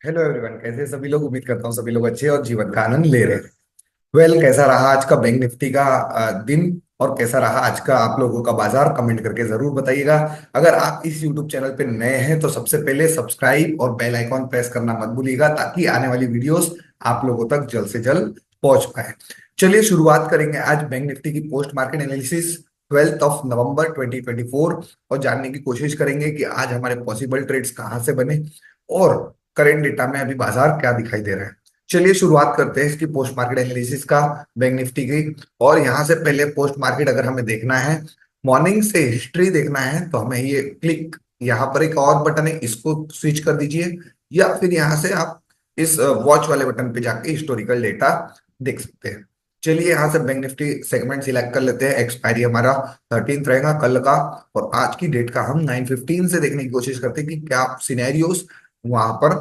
Hello everyone, कैसे सभी लोग। उम्मीद करता हूँ सभी लोग अच्छे और जीवन का आनंद ले रहे हैं। कैसा रहा आज का बैंक निफ्टी का दिन, और कैसा रहा आज का आप लोगों का बाजार, कमेंट करके जरूर बताइएगा। अगर आप इस यूट्यूब चैनल पे नए हैं तो सबसे पहले सब्सक्राइब और बेल आइकॉन प्रेस करना मत भूलिएगा, ताकि आने वाली वीडियोस आप लोगों तक जल्द से जल्द पहुंच पाए। चलिए शुरुआत करेंगे आज बैंक निफ्टी की पोस्ट मार्केट एनालिसिस 12 नवंबर 2024, और जानने की कोशिश करेंगे कि आज हमारे पॉसिबल ट्रेड्स कहाँ से बने और करंट डेटा में अभी बाजार क्या दिखाई दे रहा है। चलिए शुरुआत करते हैं इसकी पोस्ट मार्केट एनालिसिस का, बैंक निफ्टी की। और यहाँ से पहले पोस्ट मार्केट अगर हमें देखना है, मॉर्निंग से हिस्ट्री देखना है, तो हमें ये क्लिक, यहाँ पर एक और बटन है, इसको स्विच कर दीजिए, या फिर यहाँ से आप इस वॉच वाले बटन पे जाके हिस्टोरिकल डेटा देख सकते हैं। चलिए यहाँ से बैंक निफ्टी सेगमेंट सिलेक्ट कर लेते हैं। एक्सपायरी हमारा 13th रहेगा कल का, और आज की डेट का हम 9:15 से देखने की कोशिश करते हैं कि क्या सिनेरियोस वहां पर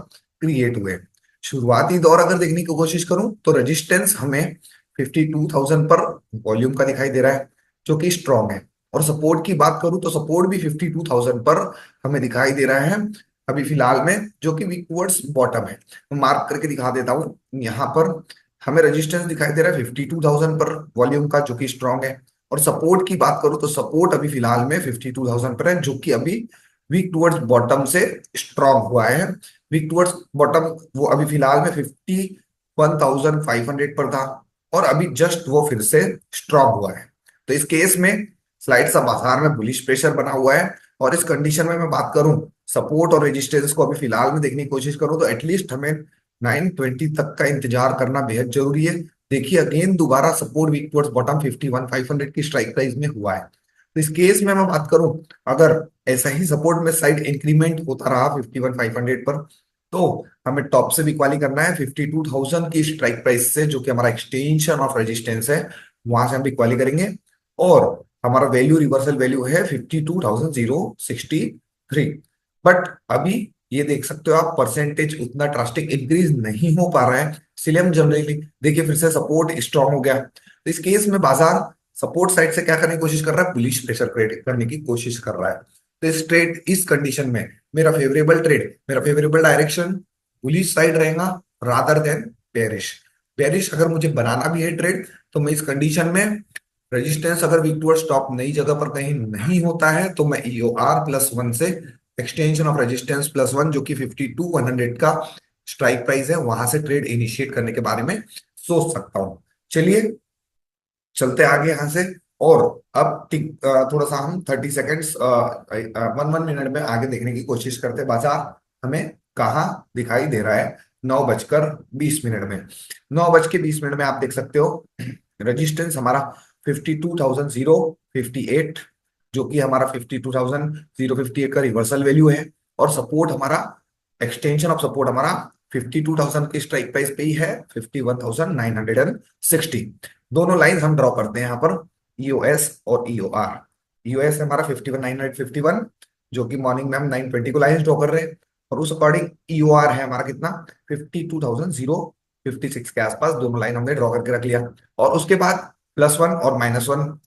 क्रिएट हुए। शुरुआती दौर अगर देखने की कोशिश करूं तो रेजिस्टेंस हमें 52,000 पर वॉल्यूम का दिखाई दे रहा है, जो कि स्ट्रांग है। और सपोर्ट की बात करूं तो सपोर्ट भी 52,000 पर हमें दिखाई दे रहा है अभी फिलहाल में, जो कि वीक टुवर्ड्स बॉटम है। मैं मार्क करके दिखा देता हूं। यहाँ पर हमें रेजिस्टेंस दिखाई दे रहा है 52,000 पर वॉल्यूम का, जो कि स्ट्रांग है। और सपोर्ट की बात करूं तो सपोर्ट अभी फिलहाल में 52,000 पर है, जो कि अभी वीक टुवर्ड्स बॉटम से स्ट्रांग हुआ है। वीक टुवर्ड्स बॉटम वो अभी फिलहाल में 51,500 पर था, और अभी जस्ट वो फिर से स्ट्रांग हुआ है। तो इस केस में स्लाइड सा बाजार में बुलिश प्रेशर बना हुआ है। और इस कंडीशन में मैं बात करूं, सपोर्ट और रेजिस्टेंस को अभी फिलहाल में देखने की कोशिश करूं, तो एटलीस्ट हमें 920 तक का इंतजार करना बेहद जरूरी है। देखिए अगेन दोबारा सपोर्ट वीक टुवर्ड्स बॉटम 51,500 की स्ट्राइक प्राइस में हुआ है। तो इस केस में मैं बात करूं, अगर ऐसा ही सपोर्ट में साइड इंक्रीमेंट होता रहा 51,500 पर, तो हमें टॉप से भी इक्वाली करना है 52,000 की स्ट्राइक प्राइस से, जो कि हमारा एक्सटेंशन ऑफ रेजिस्टेंस है। वहां से हम इक्वाली करेंगे, और हमारा वैल्यू रिवर्सल वैल्यू है 52,063। बट अभी ये देख सकते हो आप, परसेंटेज उतना ड्रास्टिक इंक्रीज नहीं हो पा रहा है, इसलिए हम जनरली देखिए फिर से सपोर्ट स्ट्रांग हो गया। तो इस केस में बाजार सपोर्ट साइड से क्या करने की कोशिश कर रहा है, बुलिश प्रेशर क्रिएट करने की कोशिश कर रहा है। तो इस ट्रेड, इस कंडीशन में मेरा फेवरेबल डायरेक्शन बुलिश साइड रहेगा, रादर देन बेरिश। बेरिश अगर मुझे बनाना भी है ट्रेड, तो मैं इस कंडीशन में रेजिस्टेंस अगर वीक टुवर्ड्स टॉप नई जगह पर कहीं नहीं होता है, तो मैं EOR+1 से एक्सटेंशन ऑफ रेजिस्टेंस +1, जो कि 52,100 का स्ट्राइक प्राइस है, वहां से ट्रेड इनिशिएट करने के बारे में सोच सकता हूं। चलिए चलते आगे यहाँ से। और अब थोड़ा सा हम 30 सेकेंड्स, 1 1 मिनट में आगे देखने की कोशिश करते हैं बाजार हमें कहाँ दिखाई दे रहा है। 9:20 में, 9:20 में आप देख सकते हो रेजिस्टेंस हमारा 52,058, जो कि हमारा 52,058 का रिवर्सल वैल्यू है। और सपोर्ट हमारा, एक्सटेंशन ऑफ सपोर्ट हमारा 52,000 की स्ट्राइक प्राइस पे ही है, 51,960। दोनों लाइन हम ड्रॉ करते हैं यहाँ पर, EOS और EOR। EOS है हमारा 51,951, जो कि मॉर्निंग में हम 920 को लाइन ड्रॉ कर रहे हैं। और उस अकॉर्डिंग EOR है हमारा कितना, 52,056 के आसपास। दोनों लाइन हमने ड्रॉ करके रख लिया। और उसके बाद +1 और -1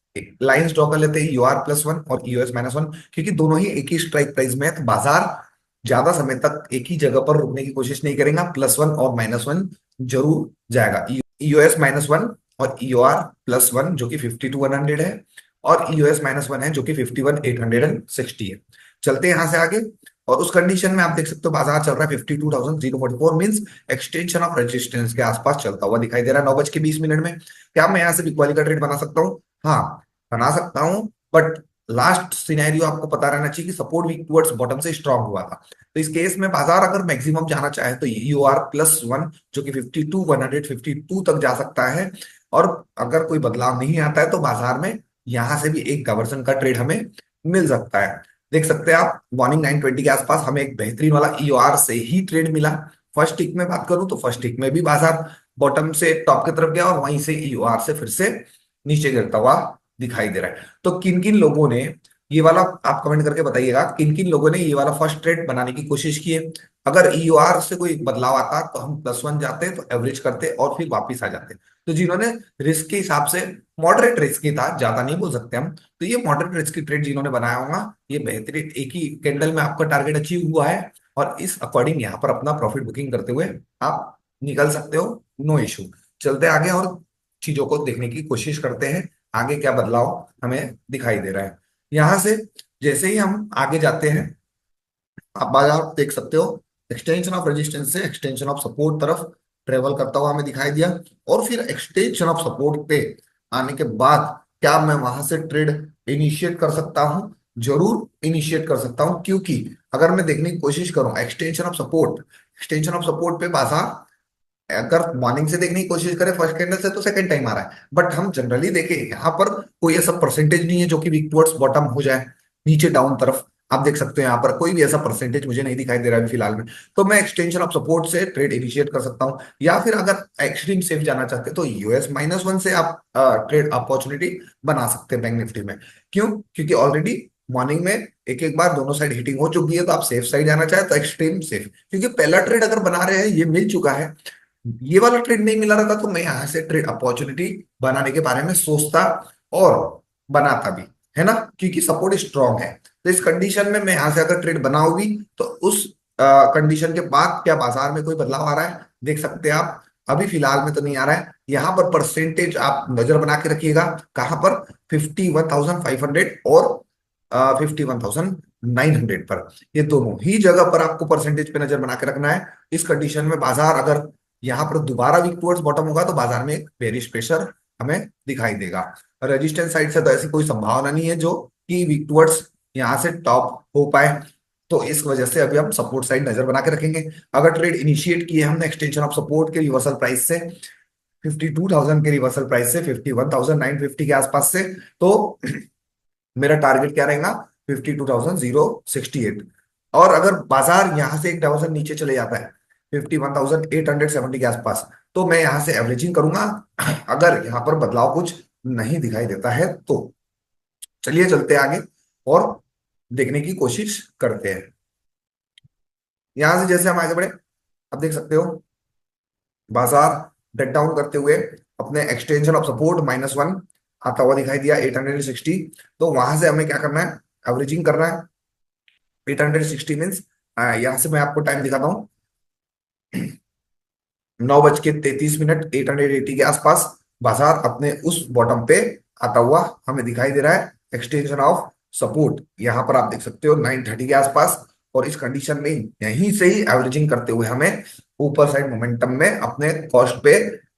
लाइंस ड्रॉ कर लेते हैं, EOR+1 और EOS-1, क्योंकि दोनों ही एक ही स्ट्राइक प्राइस में है। तो बाजार ज्यादा समय तक एक ही जगह पर रुकने की कोशिश नहीं करेगा, +1 और -1 जरूर जाएगा। EOS-1 और EOR+1 जो कि 52,100 है, और EOS-1 है जो कि 51,860 है। चलते हैं यहां से आगे। और उस कंडीशन में आप देख सकते हो बाजार चल रहा है 52,044, मींस एक्सटेंशन ऑफ रेजिस्टेंस के आसपास चलता हुआ दिखाई दे रहा है 9:20 में। क्या मैं यहाँ से बिग का ट्रेड बना सकता हूँ? हाँ, बना सकता हूँ। बट लास्ट सिनेरियो आपको पता रहना चाहिए कि सपोर्ट वीक टुवर्ड्स बॉटम से स्ट्रांग हुआ था। तो इस केस में बाजार अगर मैक्सिमम जाना चाहे तो EOR+1, जो कि 52,152 तक जा सकता है। और अगर कोई बदलाव नहीं आता है तो बाजार में यहां से भी एक कवर्सन का ट्रेड हमें मिल सकता है। देख सकते हैं आप, मॉर्निंग 920 के आसपास हमें एक बेहतरीन वाला EOR से ही ट्रेड मिला। फर्स्ट टिक में बात करूं तो फर्स्ट टिक में भी बाजार बॉटम से टॉप की तरफ गया, और वहीं से EOR से फिर से नीचे गिरता हुआ दिखाई दे रहा है। तो किन किन लोगों ने ये वाला, आप कमेंट करके बताइएगा, किन किन लोगों ने ये वाला फर्स्ट ट्रेड बनाने की कोशिश की है। अगर EOR से कोई बदलाव आता तो हम +1 जाते, तो एवरेज करते और फिर वापिस आ जाते। तो जिन्होंने रिस्क के हिसाब से, मॉडरेट रिस्क ही था, ज्यादा नहीं बोल सकते हम, तो ये मॉडरेट रिस्क की ट्रेड जिन्होंने बनाया होगा, ये बेहतरीन एक ही कैंडल में आपका टारगेट अचीव हुआ है। और इस अकॉर्डिंग यहाँ पर अपना प्रॉफिट बुकिंग करते हुए आप निकल सकते हो, नो इशू। चलते आगे और चीजों को देखने की कोशिश करते हैं, आगे क्या बदलाव हमें दिखाई दे रहा है। यहां से जैसे ही हम आगे जाते हैं, आप बाजार देख सकते हो, एक्सटेंशन ऑफ रेजिस्टेंस से एक्सटेंशन ऑफ सपोर्ट तरफ ट्रेवल करता हुआ हमें दिखाई दिया। और फिर एक्सटेंशन ऑफ सपोर्ट पे आने के बाद क्या मैं वहां से ट्रेड इनिशिएट कर सकता हूं? जरूर इनिशिएट कर सकता हूं, क्योंकि अगर मैं देखने की कोशिश करूं एक्सटेंशन ऑफ सपोर्ट पे बाजार अगर मॉर्निंग से देखने की कोशिश करें फर्स्ट कैंडल से, तो सेकंड टाइम आ रहा है। बट हम जनरली देखें यहाँ पर कोई ऐसा परसेंटेज नहीं है जो कि वीक टुवर्ड्स बॉटम हो जाए नीचे डाउन तरफ। आप देख सकते हो यहाँ पर कोई भी ऐसा परसेंटेज मुझे नहीं दिखाई दे रहा है अभी फिलहाल में। तो मैं एक्सटेंशन ऑफ सपोर्ट से ट्रेड इनिशिएट कर सकता हूँ, या फिर अगर एक्सट्रीम सेफ जाना चाहते हैं तो US-1 से आप ट्रेड अपॉर्चुनिटी बना सकते हैं बैंक निफ्टी में। क्यों? क्योंकि ऑलरेडी मॉर्निंग में एक एक बार दोनों साइड हिटिंग हो चुकी है, तो आप सेफ साइड जाना चाहे तो एक्सट्रीम सेफ, क्योंकि पहला ट्रेड अगर बना रहे हैं ये मिल चुका है, ये वाला ट्रेड नहीं मिला रहता तो मैं यहां से ट्रेड अपॉर्चुनिटी बनाने के बारे में सोचता और बनाता भी, है ना, क्योंकि सपोर्ट स्ट्रांग है। तो इस कंडीशन में मैं यहां से अगर ट्रेड बनाऊंगी तो उस कंडीशन के बाद क्या बाजार में कोई बदलाव आ रहा है देख सकते हैं आप। अभी फिलहाल में तो नहीं आ रहा है। यहां पर परसेंटेज आप नजर बना के रखिएगा, कहां पर? 51,500 और 51,900 पर। ये दोनों ही जगह पर आपको परसेंटेज पे नजर बना के रखना है। इस कंडीशन में बाजार अगर यहाँ पर दोबारा वीक टुवर्ड्स बॉटम होगा तो बाजार में एक बेरिश प्रेशर हमें दिखाई देगा। रेजिस्टेंस साइड से तो ऐसी कोई संभावना नहीं है जो कि वीक टुवर्ड्स यहाँ से टॉप हो पाए। तो इस वजह से अभी हम सपोर्ट साइड नजर बना के रखेंगे। अगर ट्रेड इनिशिएट किए हमने एक्सटेंशन ऑफ सपोर्ट के रिवर्सल प्राइस से, 52,000 के रिवर्सल प्राइस से 51,950 के आसपास से, तो मेरा टारगेट क्या रहेगा? 52,068। और अगर बाजार यहां से एक डायवर्सन नीचे चले जाता है 51,870 के आसपास, तो मैं यहां से एवरेजिंग करूंगा अगर यहां पर बदलाव कुछ नहीं दिखाई देता है तो। चलिए चलते हैं आगे और देखने की कोशिश करते हैं। यहां से जैसे हम आगे बढ़े, अब देख सकते हो बाजार डेड डाउन करते हुए अपने एक्सटेंशन ऑफ सपोर्ट -1 आता हुआ दिखाई दिया 860। तो वहां से हमें क्या करना है? एवरेजिंग करना है। 860 मीन्स, यहां से मैं आपको टाइम दिखाता हूँ, 9:33, 880 के आसपास बाजार अपने उस बॉटम पे आता हुआ हमें दिखाई दे रहा है। एक्सटेंशन ऑफ सपोर्ट यहां पर आप देख सकते हो 9:30 के आसपास। और इस कंडीशन में यहीं से ही एवरेजिंग करते हुए हमें ऊपर साइड मोमेंटम में अपने कॉस्ट पे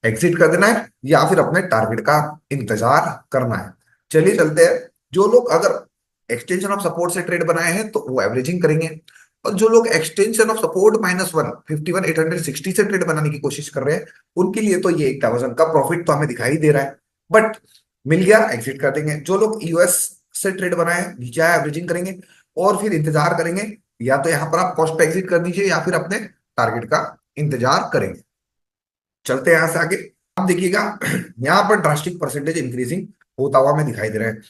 एग्जिट कर देना है, या फिर अपने टारगेट का इंतजार करना है। चलिए चलते हैं। जो लोग अगर एक्सटेंशन ऑफ सपोर्ट से ट्रेड बनाए हैं तो वो एवरेजिंग करेंगे, और जो लोग एक्सटेंशन ऑफ सपोर्ट -1 51,860 से ट्रेड बनाने की कोशिश कर रहे हैं, उनके लिए तो ये 1,000 का प्रॉफिट तो हमें दिखाई दे रहा है, बट मिल गया एग्जिट कर देंगे। जो लोग यूएस से ट्रेड बनाए नीचे आए एवरेजिंग करेंगे और फिर इंतजार करेंगे, या तो यहां पर आप कॉस्ट पे एग्जिट कर दीजिए या फिर अपने टारगेट का इंतजार करेंगे। चलते हैं यहां से आगे। आप देखिएगा यहां पर ड्रास्टिक परसेंटेज इंक्रीजिंग होता हुआ हमें दिखाई दे रहा है।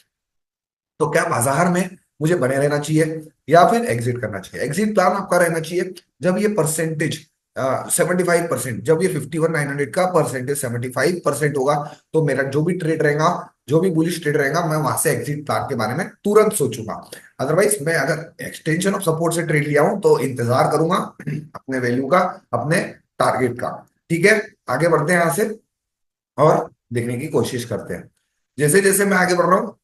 तो क्या बाजार में मुझे बने रहना चाहिए या फिर एग्जिट करना चाहिए? एग्जिट प्लान आपका रहना चाहिए जब ये परसेंटेज 75%, जब ये 51,900 का परसेंटेज 75% होगा, तो मेरा जो भी ट्रेड रहेगा, जो भी बुलिश ट्रेड रहेगा, मैं वहां से एग्जिट प्लान के बारे में तुरंत सोचूंगा। अदरवाइज मैं अगर एक्सटेंशन ऑफ सपोर्ट से ट्रेड लिया हूं तो इंतजार करूंगा अपने वैल्यू का, अपने टारगेट का। ठीक है, आगे बढ़ते हैं यहां से और देखने की कोशिश करते हैं। जैसे जैसे मैं आगे बढ़ रहा हूँ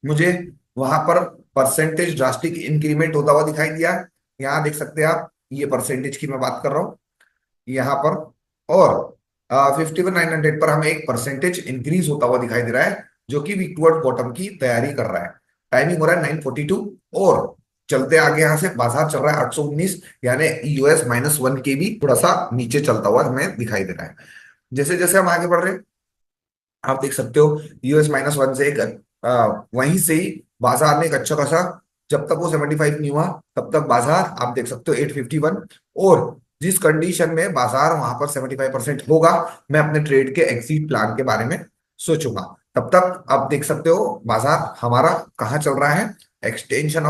मुझे वहां पर परसेंटेज ड्रास्टिक इंक्रीमेंट होता हुआ दिखाई दिया। यहाँ देख सकते हैं आप, ये परसेंटेज की मैं बात कर रहा हूँ यहाँ पर। और 51,900 पर हमें एक परसेंटेज इंक्रीज होता हुआ दिखाई दे रहा है, जो कि वीक टुवर्ड बॉटम की तैयारी कर रहा है। टाइमिंग हो रहा है 9:42। और चलते आगे यहाँ से बाजार चल रहा है 819, यानी US-1 के भी थोड़ा सा नीचे चलता हुआ हमें दिखाई दे रहा है। जैसे जैसे हम आगे बढ़ रहे हैं, आप देख सकते हो US-1 से एक वहीं से ही बाजार ने एक अच्छा खासा, जब तक वो 75 नहीं हुआ तब तक बाजार आप देख सकते हो 851। और जिस कंडीशन में बाजार वहां पर 75% होगा, मैं अपने ट्रेड के एग्जिट प्लान के बारे में सोचूंगा। तब तक आप देख सकते हो बाजार हमारा कहाँ चल रहा है? एक्सटेंशन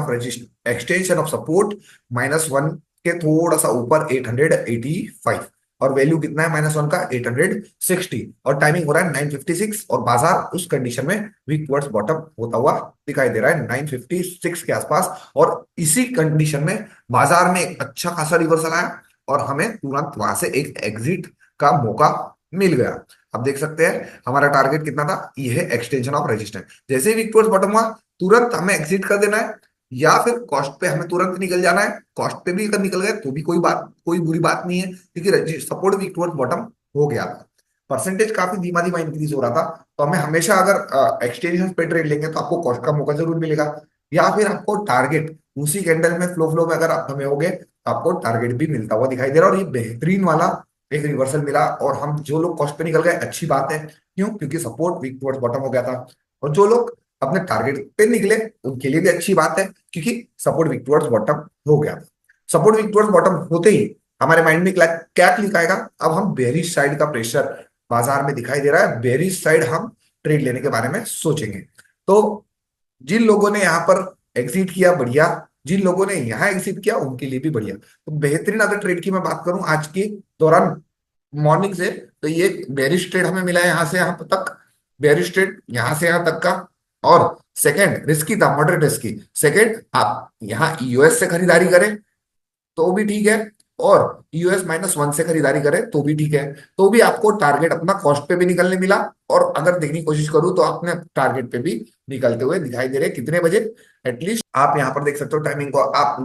ऑफ सपोर्ट -1 के थोड़ा सा ऊपर 885। और वैल्यू कितना है -1 का 860, और टाइमिंग हो रहा है 9:56, और बाजार उस कंडीशन में वीक टुवर्ड्स बॉटम होता हुआ दिखाई दे रहा है 9:56 के आसपास। और इसी कंडीशन में बाजार में एक अच्छा खासा रिवर्सल आया और हमें तुरंत वहां से एक एग्जिट का मौका मिल गया। अब देख सकते हैं हमारा टारगेट कितना था, ये है एक्सटेंशन ऑफ रेजिस्टेंस। जैसे ही वीक टुवर्ड्स बॉटम हुआ तुरंत हमें एग्जिट कर देना है, या फिर कॉस्ट पे हमें तुरंत निकल जाना है। कॉस्ट पे भी अगर निकल गए तो भी कोई बुरी बात नहीं है, क्योंकि सपोर्ट वीक टुवर्ड्स बॉटम हो गया था। परसेंटेज काफी धीमा धीमा इंक्रीज हो रहा था, तो हमें हमेशा अगर एक्सटेंशन पे ट्रेड लेंगे तो आपको कॉस्ट का मौका जरूर मिलेगा, या फिर आपको टारगेट उसी कैंडल में फ्लो फ्लो में अगर आप हमें होगे तो आपको टारगेट भी मिलता हुआ दिखाई दे रहा है। और ये बेहतरीन वाला एक रिवर्सल मिला, और हम जो लोग कॉस्ट पे निकल गए अच्छी बात है। क्यों? क्योंकि सपोर्ट वीक टुवर्ड्स बॉटम हो गया था। और जो लोग अपने टारगेट पे निकले उनके लिए भी अच्छी बात है, क्योंकि सपोर्ट वीक टुवर्ड्स बॉटम हो गया था। सपोर्ट वीक टुवर्ड्स बॉटम होते ही हमारे माइंड में क्या क्लिक आएगा, अब हम बेरिश साइड का प्रेशर बाजार में दिखाई दे रहा है, बेरिश साइड हम ट्रेड लेने के बारे में सोचेंगे। तो जिन लोगों ने यहाँ पर एग्जिट किया बढ़िया, जिन लोगों ने यहाँ एग्जिट किया उनके लिए भी बढ़िया। तो बेहतरीन अगर ट्रेड की मैं बात करूं आज के दौरान मॉर्निंग से, तो ये बेरिश ट्रेड हमें मिला है यहाँ से यहाँ तक, बेरिश ट्रेड यहाँ से यहाँ तक का। और सेकंड रिस्की था, मॉडरेट रिस्की। सेकंड आप यहाँ यूएस से खरीदारी करें तो भी ठीक है, और यूएस -1 से खरीदारी करें तो भी ठीक है, तो भी आपको टारगेट अपना कॉस्ट पे भी निकलने मिला। और अगर देखने की कोशिश करूं तो आपने टारगेट पे भी निकलते हुए दिखाई दे रहे कितने बजे, एटलीस्ट आप यहां पर देख सकते हो टाइमिंग को, आप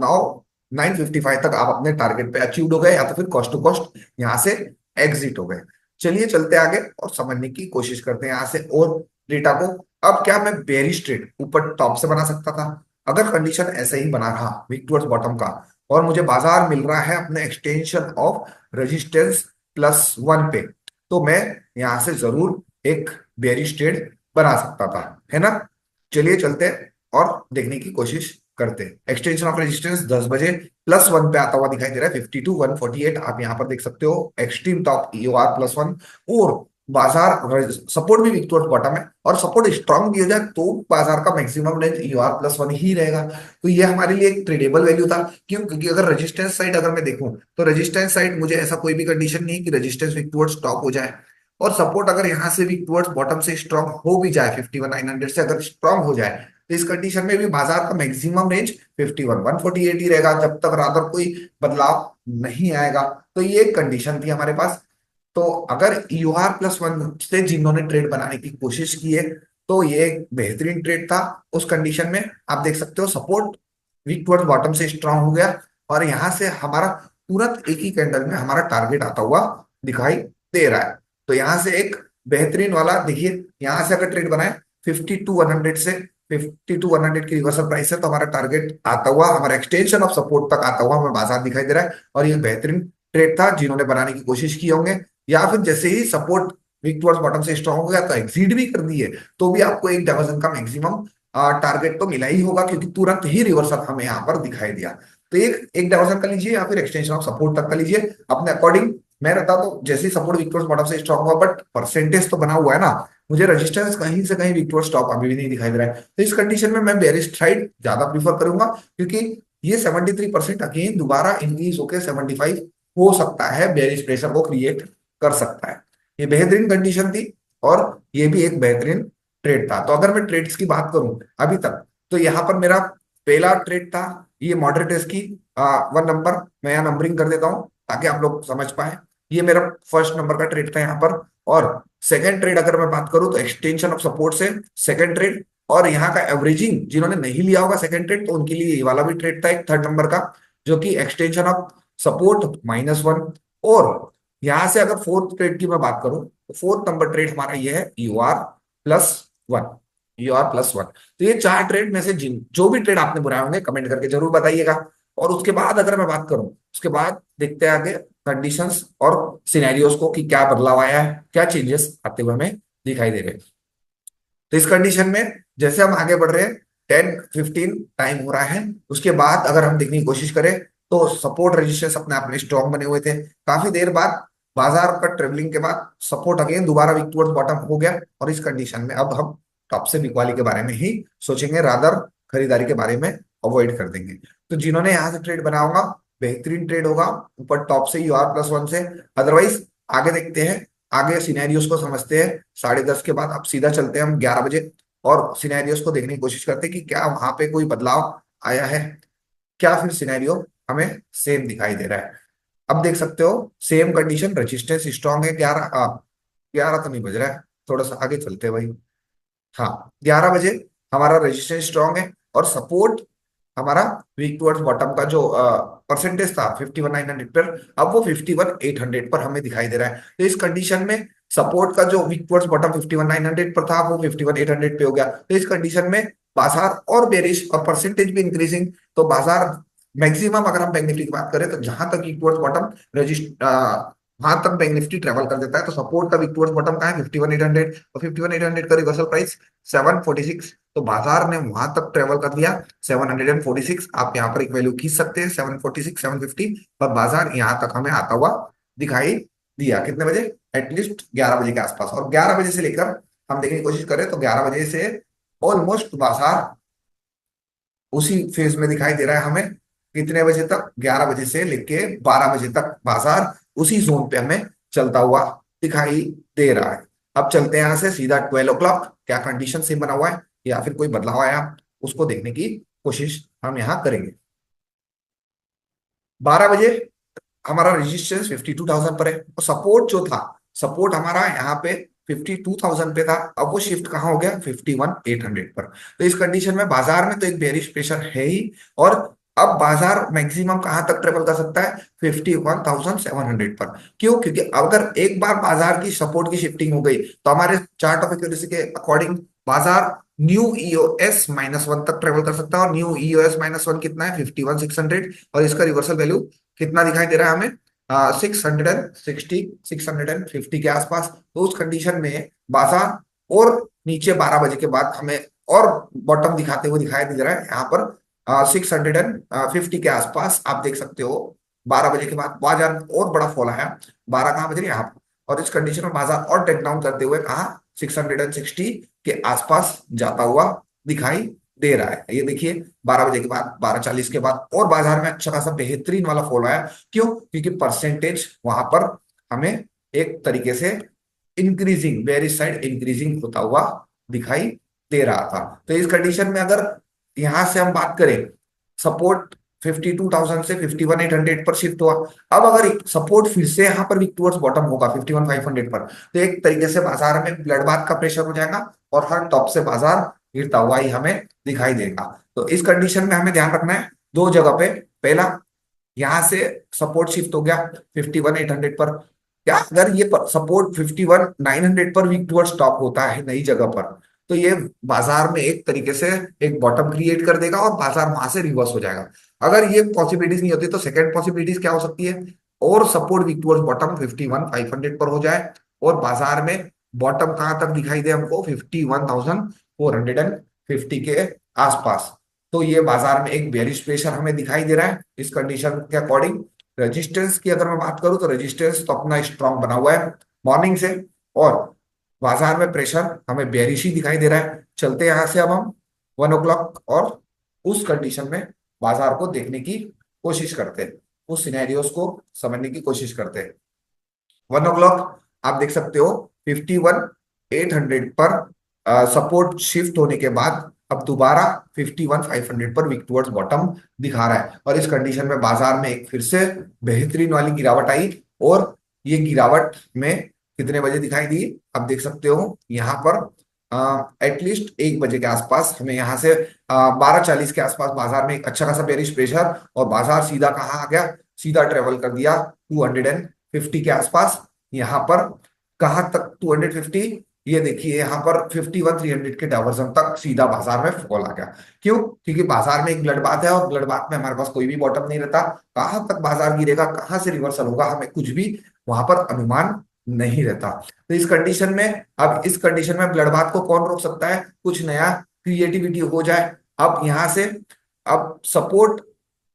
9:55 तक आप अपने टारगेट पे अचीव हो गए, या तो फिर कॉस्ट टू कॉस्ट यहां से एग्जिट हो गए। चलिए चलते आगे और समझने की कोशिश करते हैं यहाँ से और डेटा को। अब क्या मैं बेरिश ट्रेड ऊपर टॉप से बना सकता था? अगर कंडीशन ऐसे ही बना रहा वीक टुवर्ड्स बॉटम का, और मुझे बाजार मिल रहा है अपने एक्सटेंशन ऑफ रेजिस्टेंस +1 पे, तो मैं यहां से जरूर एक बेरिश ट्रेड बना सकता था, है ना। चलिए चलते हैं और देखने की कोशिश करते हैं। एक्सटेंशन ऑफ रेजिस्टेंस 10 बजे +1 पे आता हुआ दिखाई दे रहा है 52,148, आप यहां पर देख सकते हो एक्सट्रीम टॉप EOR +1। और बाजार सपोर्ट भी वीक टुवर्ड्स बॉटम है, और सपोर्ट स्ट्रांग भी हो जाए तो बाजार का मैक्सिमम रेंज EOR +1 ही रहेगा। तो ये हमारे लिए एक ट्रेडेबल वैल्यू था। क्यों? क्योंकि अगर रेजिस्टेंस साइड अगर मैं देखूं तो रेजिस्टेंस साइड मुझे ऐसा कोई भी कंडीशन नहीं है कि रेजिस्टेंस वीक टुवर्ड्स टॉप हो जाए, और सपोर्ट अगर यहां से वीक टुवर्ड्स बॉटम से स्ट्रांग हो भी जाए 51,900 से अगर स्ट्रांग हो जाए, तो इस कंडीशन में भी बाजार का मैक्सिमम रेंज 51,148 ही रहेगा, जब तक रादर कोई बदलाव नहीं आएगा। तो ये एक कंडीशन थी हमारे पास। तो अगर EOR +1 से जिन्होंने ट्रेड बनाने की कोशिश की है, तो ये एक बेहतरीन ट्रेड था। उस कंडीशन में आप देख सकते हो सपोर्ट वीक टुवर्ड्स बॉटम से स्ट्रांग हो गया, और यहां से हमारा तुरंत एक ही कैंडल में हमारा टारगेट आता हुआ दिखाई दे रहा है। तो यहां से एक बेहतरीन वाला देखिए, यहां से अगर ट्रेड बनाए 52,100 से 52,100 की रिवर्सल प्राइस है, तो हमारा टारगेट आता हुआ हमारा एक्सटेंशन ऑफ सपोर्ट तक आता हुआ हमें बाजार दिखाई दे रहा है। और ये बेहतरीन ट्रेड था, जिन्होंने बनाने की कोशिश की होंगे, या फिर जैसे ही सपोर्ट वीक टुवर्ड्स बॉटम से स्ट्रांग हो गया तो एग्जीट भी कर दी है, तो भी आपको एक डाइवर्जन का मैक्सिमम टारगेट तो मिला ही होगा, क्योंकि तुरंत ही रिवर्सल हमें यहाँ पर दिखाई दिया। तो एक एक डाइवर्जन का लीजिए, या फिर एक्सटेंशन ऑफ सपोर्ट तक का लीजिए अपने अकॉर्डिंग। मैं रहता तो जैसे ही सपोर्ट वीक टुवर्ड्स बॉटम से स्ट्रांग हुआ, बट परसेंटेज तो बना हुआ है ना, मुझे रेजिस्टेंस कहीं से कहीं वीक टुवर्ड्स टॉप अभी भी नहीं दिखाई दे रहा है। तो इस कंडीशन में मैं बेरिश साइड ज्यादा प्रीफर करूंगा, क्योंकि ये 73% अगेन दोबारा इंक्रीज होकर 75 हो सकता है, बेरिश प्रेशर को क्रिएट कर सकता है। ये बेहतरीन कंडीशन थी, और ये भी एक बेहतरीन ट्रेड था। तो अगर मैं ट्रेड्स की बात करूं अभी तक, तो यहाँ पर मेरा पहला ट्रेड था ये मॉडरेट रिस्क की 1 नंबर, मैं यहाँ नंबरिंग कर देता हूँ ताकि आप लोग समझ पाए। ये मेरा फर्स्ट नंबर का ट्रेड था यहाँ पर। और सेकंड ट्रेड अगर मैं बात करूं तो एक्सटेंशन ऑफ सपोर्ट से सेकंड ट्रेड, और यहाँ का एवरेजिंग जिन्होंने नहीं लिया होगा सेकंड ट्रेड तो उनके लिए ये वाला भी ट्रेड था एक थर्ड नंबर का, जो कि एक्सटेंशन ऑफ सपोर्ट -1। और यहां से अगर फोर्थ ट्रेड की मैं बात करूं तो फोर्थ नंबर ट्रेड हमारा ये है EOR +1, EOR +1। तो ये चार ट्रेड में से जिन जो भी ट्रेड आपने बनाए होंगे कमेंट करके जरूर बताइएगा। और उसके बाद अगर मैं बात करूं, उसके बाद देखते हैं आगे कंडीशंस और सिनेरियोस को कि क्या बदलाव आया है, क्या चेंजेस आते हुए हमें दिखाई दे रहे हैं। तो इस कंडीशन में जैसे हम आगे बढ़ रहे हैं 10:15 टाइम हो रहा है, उसके बाद अगर हम देखने की कोशिश करें तो सपोर्ट रेजिस्टेंस अपने आप में स्ट्रॉन्ग बने हुए थे। काफी देर बाद बाजार का ट्रेवलिंग के बाद सपोर्ट अगेन दोबारा वीक टुवर्ड्स बॉटम हो गया, और इस कंडीशन में अब हम टॉप से बिकवाली के बारे में ही सोचेंगे, रादर खरीदारी के बारे में अवॉइड कर देंगे। तो जिन्होंने यहाँ से ट्रेड बनाया होगा बेहतरीन ट्रेड होगा ऊपर टॉप से UR+1 से। अदरवाइज आगे देखते हैं, आगे सिनेरियोस को समझते हैं। 10:30 के बाद अब सीधा चलते हैं हम 11 बजे, और सिनेरियोस को देखने की कोशिश करते हैं कि क्या वहां पे कोई बदलाव आया है, क्या फिर सिनेरियो हमें सेम दिखाई दे रहा है। अब देख सकते हो सेम कंडीशन, रेजिस्टेंस स्ट्रांग है। 11 तो नहीं बज रहा है, थोड़ा सा आगे चलते हैं भाई। हाँ, 11 बजे हमारा रेजिस्टेंस स्ट्रांग है, और सपोर्ट हमारा वीक टुवर्ड्स बॉटम का जो परसेंटेज था 51,900 पर, अब वो 51,800 पर हमें दिखाई दे रहा है। तो इस कंडीशन में सपोर्ट का जो वीक टुवर्ड्स बॉटम 51,900 पर था वो 51,800 पे हो गया। तो इस कंडीशन में बाजार और बेरिश और परसेंटेज भी इंक्रीजिंग। तो बाजार मैक्सिमम, अगर हम बैंक निफ्टी की बात करें तो जहां तक वीक टुवर्ड्स बॉटम रजिस्ट वहां तक बैंक निफ्टी ट्रेवल कर देता है। तो सपोर्ट का वीक टुवर्ड्स बॉटम का है 51,800, और 51,800 का रिवर्सल प्राइस 746। तो बाजार ने वहां तक ट्रेवल कर दिया 746। आप यहाँ पर एक वैल्यू खींच सकते हैं 746, 750, पर बाजार यहाँ तक हमें आता हुआ दिखाई दिया। कितने बजे? एटलीस्ट 11 बजे के आसपास। और 11 बजे से लेकर हम देखने की कोशिश करें तो 11 बजे से ऑलमोस्ट बाजार उसी फेज में दिखाई दे रहा है हमें। कितने बजे तक? 11 बजे से लेके 12 बजे तक बाजार उसी जोन पे हमें चलता हुआ दिखाई दे रहा है। अब चलते हैं यहां से सीधा 12 o'clock, क्या कंडीशन सेम बना हुआ है या फिर कोई बदलाव आया, उसको देखने की कोशिश हम यहाँ करेंगे। 12 बजे हमारा रेजिस्टेंस 52,000 पर है, और सपोर्ट जो था, सपोर्ट हमारा यहाँ पे 52,000 पे था, अब वो शिफ्ट कहाँ हो गया 51,800 पर। तो इस कंडीशन में बाजार में तो एक बेरिश प्रेशर है ही, और अब बाजार मैक्सिमम कहां तक ट्रेवल कर सकता है 51,700 पर। क्यों? क्योंकि अगर एक बार बाजार की सपोर्ट की शिफ्टिंग हो गई तो हमारे चार्ट ऑफ एक्यूरेसी के अकॉर्डिंग बाजार न्यू EOS-1 तक ट्रेवल कर सकता है, और न्यू EOS-1 कितना है 51,600, और इसका रिवर्सल वैल्यू कितना दिखाई दे रहा है हमें 660, 650 के आसपास। तो उस कंडीशन में बाजार और नीचे 12 बजे के बाद हमें और बॉटम दिखाते हुए दिखाई दे रहा है यहाँ पर 650 के आसपास। आप देख सकते हो 12 बजे के बाद बाजार में और बड़ा फॉल आया। 12 कहाँ बज रही है यहाँ पर, और इस कंडीशन में बाजार और टेक डाउन करते हुए कहा 660 के आसपास जाता हुआ दिखाई दे रहा है। ये देखिए 12 बजे के बाद 12:40 के बाद और बाजार में अच्छा खासा बेहतरीन वाला फॉल आया। क्यों? क्योंकि परसेंटेज वहां पर हमें एक तरीके से इंक्रीजिंग, बेरिश साइड इंक्रीजिंग होता हुआ दिखाई दे रहा था। तो इस कंडीशन में अगर यहां से हम बात करें, सपोर्ट 52,000 से 51,800 पर शिफ्ट हुआ। अब अगर सपोर्ट फिर से यहाँ पर वीक टुवर्ड्स बॉटम होगा 51,500 पर, तो एक तरीके से बाजार में ब्लड बाथ का प्रेशर हो जाएगा, और हर टॉप से बाजार गिरता हुआ ही हमें दिखाई देगा। तो इस कंडीशन में हमें ध्यान रखना है दो जगह पे। पहला, यहां से सपोर्ट शिफ्ट हो गया 51,800 पर, क्या अगर ये सपोर्ट 51,900 पर वीक टुवर्ड्स स्टॉप होता है नई जगह पर, तो ये बाजार में एक तरीके से एक बॉटम क्रिएट कर देगा, और बाजार वहां से रिवर्स हो जाएगा। अगर ये पॉसिबिलिटीज नहीं होती तो सेकंड पॉसिबिलिटीज क्या हो सकती है, और सपोर्ट वीक टुवर्ड्स बॉटम 51,500 पर हो जाए, और बाजार में बॉटम कहां तक दिखाई दे हमको 51,450 के आसपास। तो ये बाजार में एक बेरिश प्रेशर हमें दिखाई दे रहा है इस कंडीशन के अकॉर्डिंग। रेजिस्टेंस की अगर मैं बात करूं तो रेजिस्टेंस तो अपना स्ट्रांग बना हुआ है मॉर्निंग से, और बाजार में प्रेशर हमें बेरिश ही दिखाई दे रहा है। चलते हैं यहां से अब हम 1 o'clock, और उस कंडीशन में बाजार को देखने की कोशिश करते हैं, उस सिनेरियोस को समझने की कोशिश करते हैं। 1 o'clock आप देख सकते हो 51,800 पर सपोर्ट शिफ्ट होने के बाद अब दोबारा 51,500 पर वीक टुवर्ड्स बॉटम दिखा रहा है, और इस कंडीशन में बाजार में एक फिर से बेहतरीन वाली गिरावट आई। और ये गिरावट में कितने बजे दिखाई दी? आप देख सकते हो यहाँ पर एटलीस्ट 1 बजे के आसपास हमें यहाँ से 12:40 के आसपास बाजार में एक अच्छा खासा बेरिश प्रेशर, और बाजार सीधा कहाँ आ गया, सीधा ट्रेवल कर दिया 250 के आसपास। यहाँ पर कहां तक 250? ये देखिए यहाँ पर 51,300 के डाइवर्जन तक सीधा बाजार में फॉल आ गया। क्यों? क्योंकि बाजार में एक ब्लड बाथ है, और ब्लड बाथ में हमारे पास कोई भी बॉटम नहीं रहता। कहां तक बाजार गिरेगा, कहां से रिवर्सल होगा, हमें कुछ भी वहां पर अनुमान नहीं रहता। तो इस कंडीशन में, अब इस कंडीशन में ब्लड बाथ को कौन रोक सकता है? कुछ नया क्रिएटिविटी हो जाए। अब यहां से अब support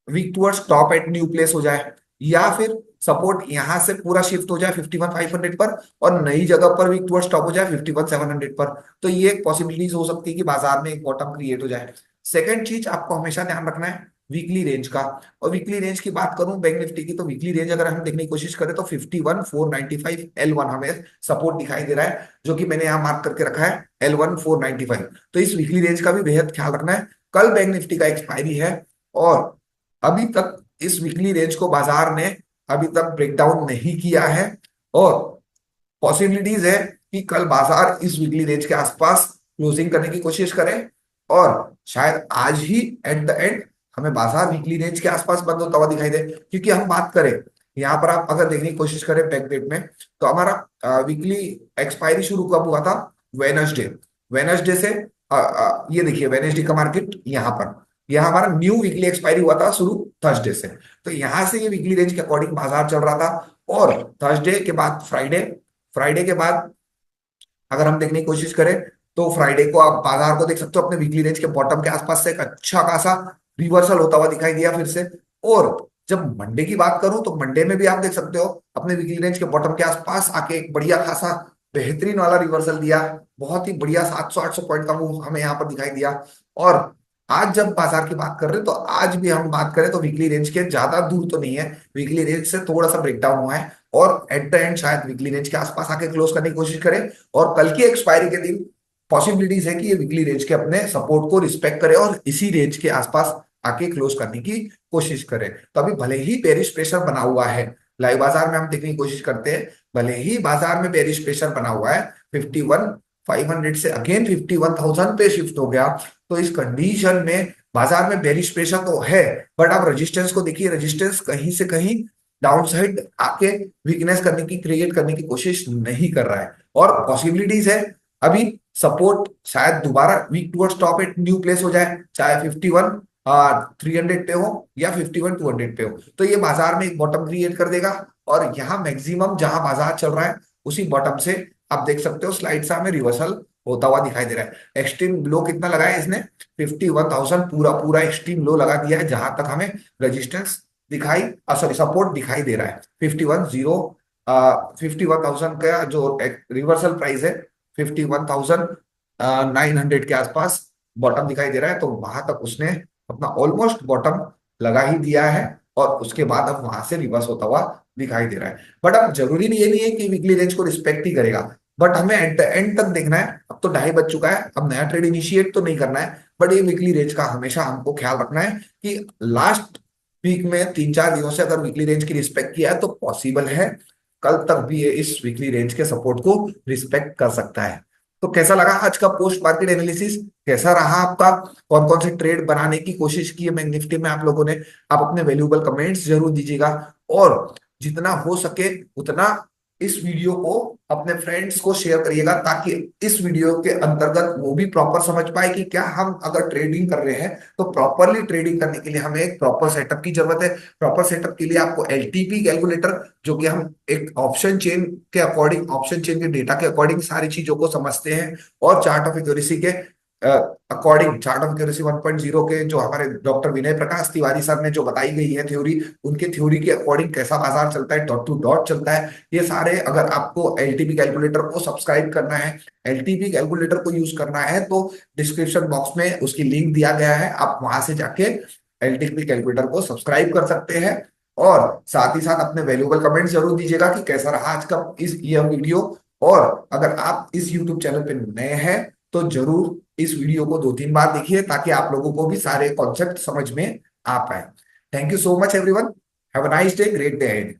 weak towards top at new place हो जाए, या फिर सपोर्ट यहां से पूरा शिफ्ट हो जाए 51,500 पर, और नई जगह पर वीक टुवर्ड्स टॉप हो जाए 51,700 पर। तो ये एक पॉसिबिलिटीज हो सकती है कि बाजार में एक बॉटम क्रिएट हो जाए। सेकंड चीज आपको हमेशा ध्यान रखना है, वीकली रेंज का। और वीकली रेंज की बात करूं बैंक निफ्टी की, तो वीकली रेंज अगर हम देखने की कोशिश करें तो 51,495 L1 हमें सपोर्ट दिखाई दे रहा है, जो कि मैंने यहाँ मार्क करके रखा है L1,495। तो इस वीकली रेंज का भी बेहद ख्याल रखना है। कल बैंक निफ्टी का एक्सपायरी है, और अभी तक इस वीकली रेंज को बाजार ने अभी तक ब्रेकडाउन नहीं किया है, और पॉसिबिलिटीज है कि कल बाजार इस वीकली रेंज के आसपास क्लोजिंग करने की कोशिश करे, और शायद आज ही एट द एंड हमें बाजार वीकली रेंज के आसपास बंद होता हुआ दिखाई दे। क्योंकि हम बात करें यहाँ पर, आप अगर देखने की कोशिश करें बैक डेट में, तो हमारा वीकली एक्सपायरी शुरू कब हुआ था? वेनसडे। वेनसडे से ये देखिए वेनसडे का मार्केट यहाँ पर, यहाँ हमारा न्यू वीकली एक्सपायरी हुआ था शुरू थर्सडे से। तो यहाँ से ये वीकली रेंज के अकॉर्डिंग बाजार चल रहा था, और थर्सडे के बाद फ्राइडे, फ्राइडे के बाद अगर हम देखने की कोशिश करें, तो फ्राइडे को आप बाजार को देख सकते हो अपने वीकली रेंज के बॉटम के आसपास से एक अच्छा खासा रिवर्सल होता हुआ दिखाई दिया फिर से। और जब मंडे की बात करूं, तो मंडे में भी आप देख सकते हो अपने वीकली रेंज के बॉटम के आसपास आके एक बढ़िया खासा बेहतरीन वाला रिवर्सल दिया। बहुत ही बढ़िया 700-800 पॉइंट का मूव हमें यहाँ पर दिखाई दिया। और आज जब बाजार की बात कर रहे हैं, तो आज भी हम बात करें तो वीकली रेंज के ज्यादा दूर तो नहीं है, वीकली रेंज से थोड़ा सा ब्रेकडाउन हुआ है, और एट द एंड शायद वीकली रेंज के आसपास आके क्लोज करने की कोशिश करें। और कल की एक्सपायरी के दिन पॉसिबिलिटीज है कि ये वीकली रेंज के अपने सपोर्ट को रिस्पेक्ट करे और इसी रेंज के आसपास आके क्लोज करने की कोशिश करे। तो अभी भले ही बेरिश प्रेशर बना हुआ है, लाइव बाजार में हम देखने की कोशिश करते हैं, भले ही बाजार में बेरिश प्रेशर बना हुआ है, 51,500 से अगेन 51,000 पे शिफ्ट हो गया। तो इस कंडीशन में बाजार में बेरिश प्रेशर तो है, बट आप रेजिस्टेंस को देखिए, रेजिस्टेंस कहीं से कहीं डाउन साइड आके वीकनेस करने की, क्रिएट करने की कोशिश नहीं कर रहा है। और पॉसिबिलिटीज है अभी सपोर्ट शायद दोबारा weak towards top at new place हो जाए, चाहे 51,300 पे हो या 51,200 पे हो, तो ये बाजार में एक बॉटम क्रिएट कर देगा। और यहाँ मैक्सिमम जहां बाजार चल रहा है उसी बॉटम से आप देख सकते हो स्लाइड से हमें रिवर्सल होता हुआ दिखाई दे रहा है। एक्सट्रीम लो कितना लगाया है इसने? 51,000 पूरा पूरा एक्सट्रीम लो लगा दिया है, जहां तक हमें रेजिस्टेंस दिखाई, सॉरी सपोर्ट दिखाई दे रहा है 51,000 का जो रिवर्सल प्राइस है 51,900 के आसपास बॉटम दिखाई दे रहा है। तो वहां तक उसने अपना ऑलमोस्ट बॉटम लगा ही दिया है, और उसके बाद अब वहां से रिवर्स होता हुआ दिखाई दे रहा है। बट अब जरूरी नहीं, ये नहीं है कि वीकली रेंज को रिस्पेक्ट ही करेगा, बट हमें एट द एंड तक देखना है। अब तो 2:30 बज चुका है, अब नया ट्रेड इनिशिएट तो नहीं करना है, बट ये वीकली रेंज का हमेशा हमको ख्याल रखना है कि लास्ट वीक में 3-4 दिनों से अगर वीकली रेंज की रिस्पेक्ट किया है, तो पॉसिबल है कल तक भी ये इस वीकली रेंज के सपोर्ट को रिस्पेक्ट कर सकता है। तो कैसा लगा आज का पोस्ट मार्केट एनालिसिस? कैसा रहा आपका? कौन कौन से ट्रेड बनाने की कोशिश की है बैंक निफ्टी में आप लोगों ने? आप अपने वैल्यूएबल कमेंट्स जरूर दीजिएगा, और जितना हो सके उतना इस वीडियो को अपने फ्रेंड्स को शेयर करिएगा, ताकि इस वीडियो के अंतर्गत वो भी प्रॉपर समझ पाए कि क्या हम अगर ट्रेडिंग कर रहे हैं, तो प्रॉपरली ट्रेडिंग करने के लिए हमें एक प्रॉपर सेटअप की जरूरत है। प्रॉपर सेटअप के लिए आपको एलटीपी कैलकुलेटर, जो कि हम एक ऑप्शन चेन के अकॉर्डिंग, ऑप्शन चेन के डेटा के अकॉर्डिंग सारी चीजों को समझते हैं, और चार्ट ऑफ एक्यूरेसी के अकॉर्डिंग, चार्ट ऑफ एक्यूरेसी 1.0 के जो हमारे डॉक्टर विनय प्रकाश तिवारी सर ने जो बताई गई है थ्योरी, उनके थ्योरी के अकॉर्डिंग कैसा बाजार चलता है, डॉट टू डॉट चलता है, ये सारे अगर आपको एलटीपी कैलकुलेटर को सब्सक्राइब करना है, एलटीपी कैलकुलेटर को यूज करना है, तो डिस्क्रिप्शन बॉक्स में उसकी लिंक दिया गया है, आप वहां से जाके एलटीपी कैलकुलेटर को सब्सक्राइब कर सकते हैं। और साथ ही साथ अपने वैल्यूएबल कमेंट जरूर दीजिएगा कि कैसा रहा आज का इस यह वीडियो। और अगर आप इस यूट्यूब चैनल पे नए हैं, तो जरूर इस वीडियो को 2-3 बार देखिए, ताकि आप लोगों को भी सारे कॉन्सेप्ट समझ में आ पाए। Thank you so much everyone, have a nice day, great day ahead.